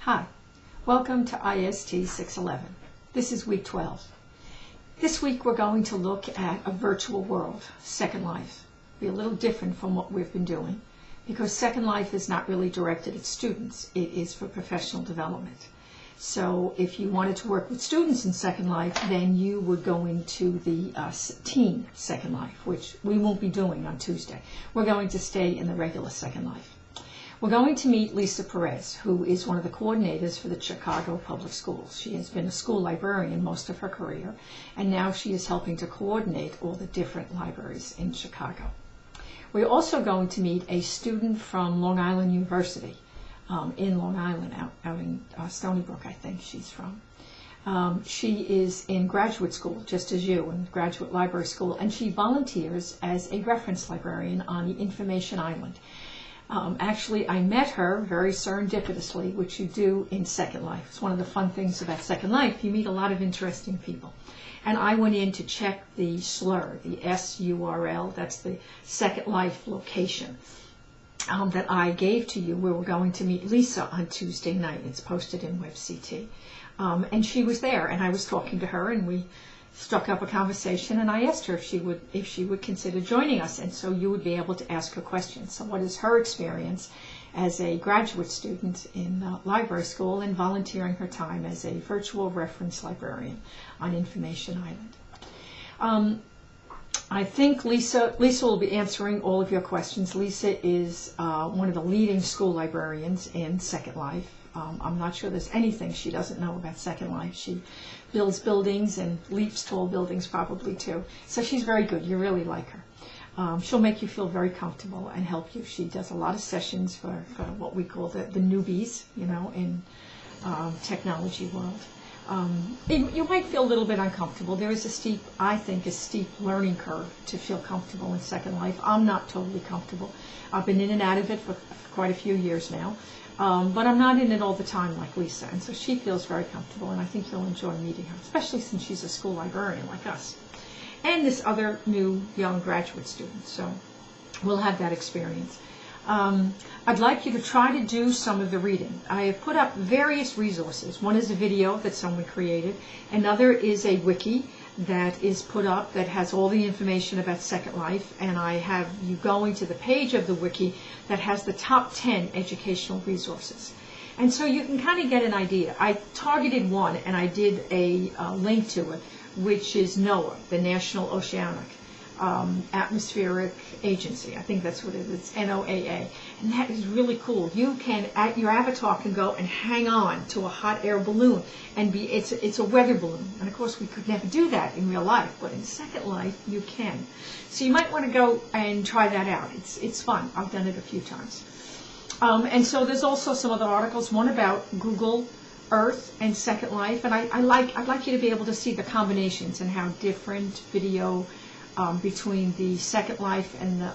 Hi, welcome to IST611. This is week 12. This week we're going to look at a virtual world, Second Life. It'll be a little different from what we've been doing because Second Life is not really directed at students. It is for professional development. So if you wanted to work with students in Second Life, then you would go into the teen Second Life, which we won't be doing on Tuesday. We're going to stay in the regular Second Life. We're going to meet Lisa Perez, who is one of the coordinators for the Chicago Public Schools. She has been a school librarian most of her career, and now she is helping to coordinate all the different libraries in Chicago. We're also going to meet a student from Long Island University, in Long Island, out in Stony Brook, I think she's from. She is in graduate school, just as you, in graduate library school, and she volunteers as a reference librarian on the Information Island. Actually, I met her very serendipitously, which you do in Second Life. It's one of the fun things about Second Life. You meet a lot of interesting people. And I went in to check the SLUR, the SURL, that's the Second Life location that I gave to you. We were going to meet Lisa on Tuesday night. It's posted in WebCT. And she was there, and I was talking to her, and we struck up a conversation, and I asked her if she would consider joining us, and so you would be able to ask her questions. So what is her experience as a graduate student in library school and volunteering her time as a virtual reference librarian on Information Island? I think Lisa will be answering all of your questions. Lisa is one of the leading school librarians in Second Life. I'm not sure there's anything she doesn't know about Second Life. She builds buildings and leaps tall buildings probably too. So she's very good. You really like her. She'll make you feel very comfortable and help you. She does a lot of sessions for what we call the newbies, in technology world. You might feel a little bit uncomfortable. There is a steep learning curve to feel comfortable in Second Life. I'm not totally comfortable. I've been in and out of it for quite a few years now. But I'm not in it all the time like Lisa, and so she feels very comfortable, and I think you'll enjoy meeting her, especially since she's a school librarian like us. And this other new young graduate student, so we'll have that experience. I'd like you to try to do some of the reading. I have put up various resources. One is a video that someone created. Another is a wiki that is put up that has all the information about Second Life, and I have you going to the page of the wiki that has the top 10 educational resources. And so you can kind of get an idea. I targeted one, and I did a link to it, which is NOAA, the National Oceanic Atmospheric Agency. I think that's what it is. It's NOAA. And that is really cool. You can, your avatar can go and hang on to a hot air balloon and it's a weather balloon. And of course we could never do that in real life, but in Second Life you can. So you might want to go and try that out. It's fun. I've done it a few times. And so there's also some other articles, one about Google Earth and Second Life, and I'd like you to be able to see the combinations and how different video between the Second Life and the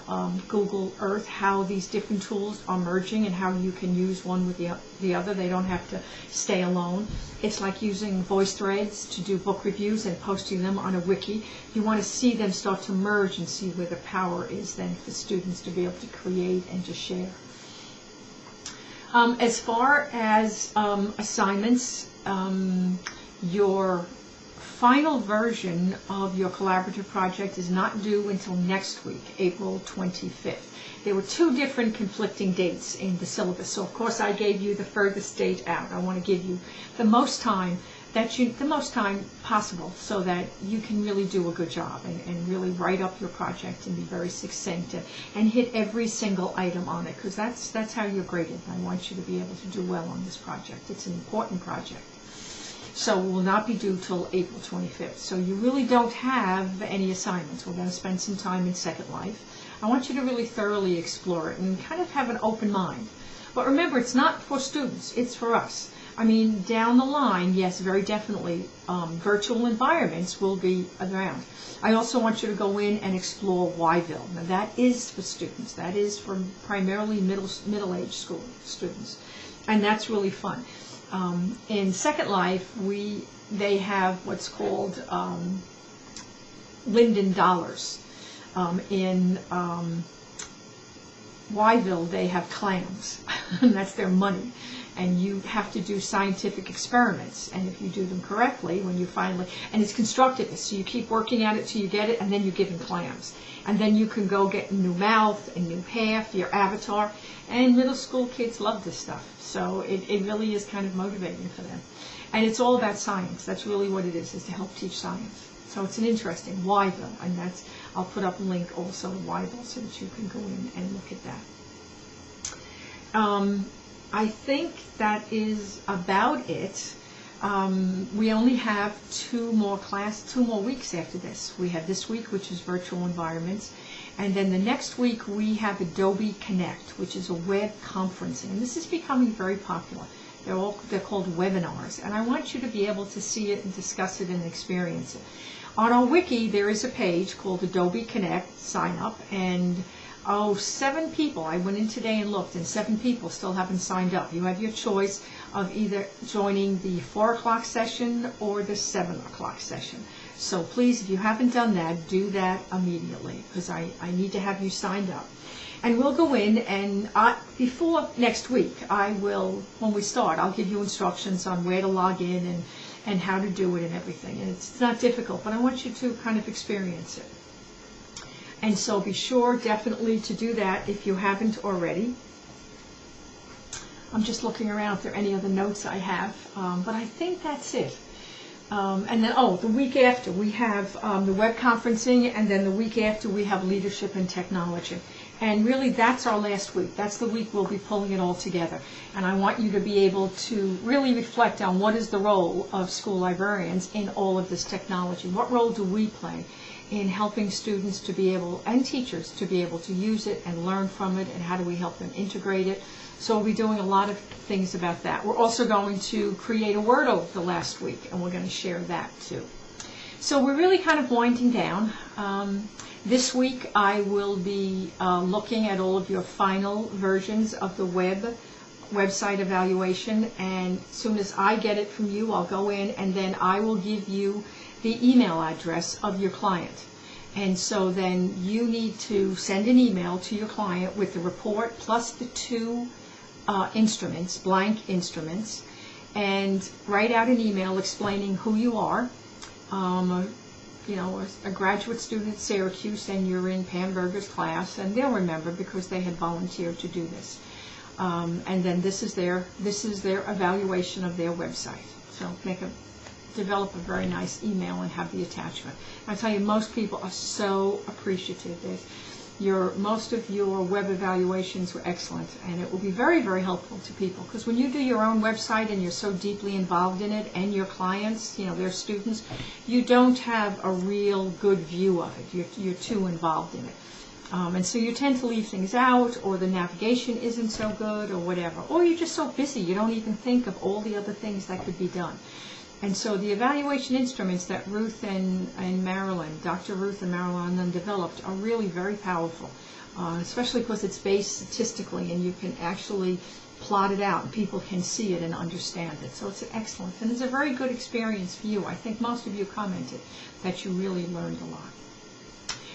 Google Earth, how these different tools are merging and how you can use one with the other. They don't have to stay alone. It's like using VoiceThreads to do book reviews and posting them on a wiki. You want to see them start to merge and see where the power is then for students to be able to create and to share. As far as assignments, your final version of your collaborative project is not due until next week, April 25th. There were two different conflicting dates in the syllabus, so of course I gave you the furthest date out. I want to give you the most time possible so that you can really do a good job and really write up your project and be very succinct and hit every single item on it, because that's how you're graded. I want you to be able to do well on this project. It's an important project. So it will not be due till April 25th. So you really don't have any assignments. We're going to spend some time in Second Life. I want you to really thoroughly explore it and kind of have an open mind. But remember, it's not for students. It's for us. I mean, down the line, yes, very definitely, virtual environments will be around. I also want you to go in and explore Yville. Now, that is for students. That is for primarily middle-aged school students. And that's really fun. In Second Life, they have what's called Linden Dollars in Wyville, they have clams, and that's their money. And you have to do scientific experiments, and if you do them correctly, when you finally, and it's constructivist, so you keep working at it till you get it, and then you give them clams. And then you can go get a new mouth, a new path, your avatar, and middle school kids love this stuff. So it really is kind of motivating for them. And it's all about science. That's really what it is to help teach science. So it's an interesting, Wyville, and that's, I'll put up a link also to Wyville so that you can go in and look at that. I think that is about it. We only have two more weeks after this. We have this week, which is virtual environments, and then the next week we have Adobe Connect, which is a web conferencing. And this is becoming very popular. They're called webinars, and I want you to be able to see it and discuss it and experience it. On our wiki, there is a page called Adobe Connect, sign up, and 7 people, I went in today and looked, and 7 people still haven't signed up. You have your choice of either joining the 4 o'clock session or the 7 o'clock session. So please, if you haven't done that, do that immediately, because I need to have you signed up. And we'll go in, and before next week, when we start, I'll give you instructions on where to log in and how to do it and everything. And it's not difficult, but I want you to kind of experience it. And so be sure definitely to do that if you haven't already. I'm just looking around if there are any other notes I have, but I think that's it. And then, the week after we have the web conferencing, and then the week after we have leadership and technology. And really that's our last week. That's the week we'll be pulling it all together. And I want you to be able to really reflect on what is the role of school librarians in all of this technology. What role do we play in helping students to be able, and teachers, to be able to use it and learn from it, and how do we help them integrate it? So we'll be doing a lot of things about that. We're also going to create a word over the last week, and we're going to share that too. So we're really kind of winding down. This week I will be looking at all of your final versions of the website evaluation, and as soon as I get it from you, I'll go in, and then I will give you the email address of your client. And so then you need to send an email to your client with the report plus the 2 instruments, blank instruments, and write out an email explaining who you are. A graduate student at Syracuse, and you're in Pam Berger's class, and they'll remember because they had volunteered to do this. And then this is their evaluation of their website. So develop a very nice email and have the attachment. I tell you, most people are so appreciative. Most of your web evaluations were excellent, and it will be very, very helpful to people, because when you do your own website and you're so deeply involved in it, and your clients, their students, you don't have a real good view of it. You're too involved in it. And so you tend to leave things out, or the navigation isn't so good, or whatever. Or you're just so busy you don't even think of all the other things that could be done. And so the evaluation instruments that Ruth and Marilyn, Dr. Ruth and Marilyn developed, are really very powerful, especially because it's based statistically, and you can actually plot it out and people can see it and understand it. So it's excellent, and it's a very good experience for you. I think most of you commented that you really learned a lot.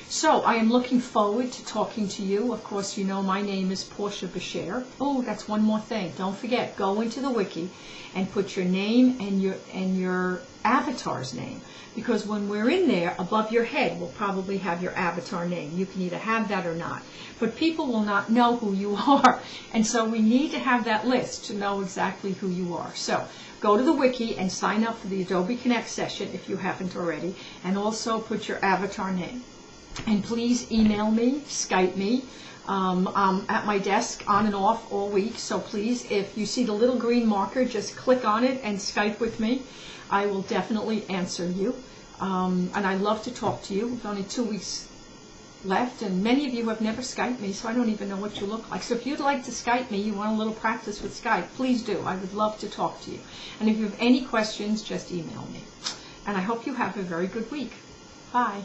So I am looking forward to talking to you. Of course, my name is Portia Bashir. Oh, that's one more thing. Don't forget, go into the wiki and put your name and your avatar's name. Because when we're in there, above your head, we'll probably have your avatar name. You can either have that or not. But people will not know who you are. And so we need to have that list to know exactly who you are. So go to the wiki and sign up for the Adobe Connect session if you haven't already. And also put your avatar name. And please email me, Skype me. I'm at my desk on and off all week, so please, if you see the little green marker, just click on it and Skype with me. I will definitely answer you. And I love to talk to you. We've only 2 weeks left, and many of you have never Skyped me, so I don't even know what you look like. So if you'd like to Skype me, you want a little practice with Skype, please do. I would love to talk to you. And if you have any questions, just email me. And I hope you have a very good week. Bye.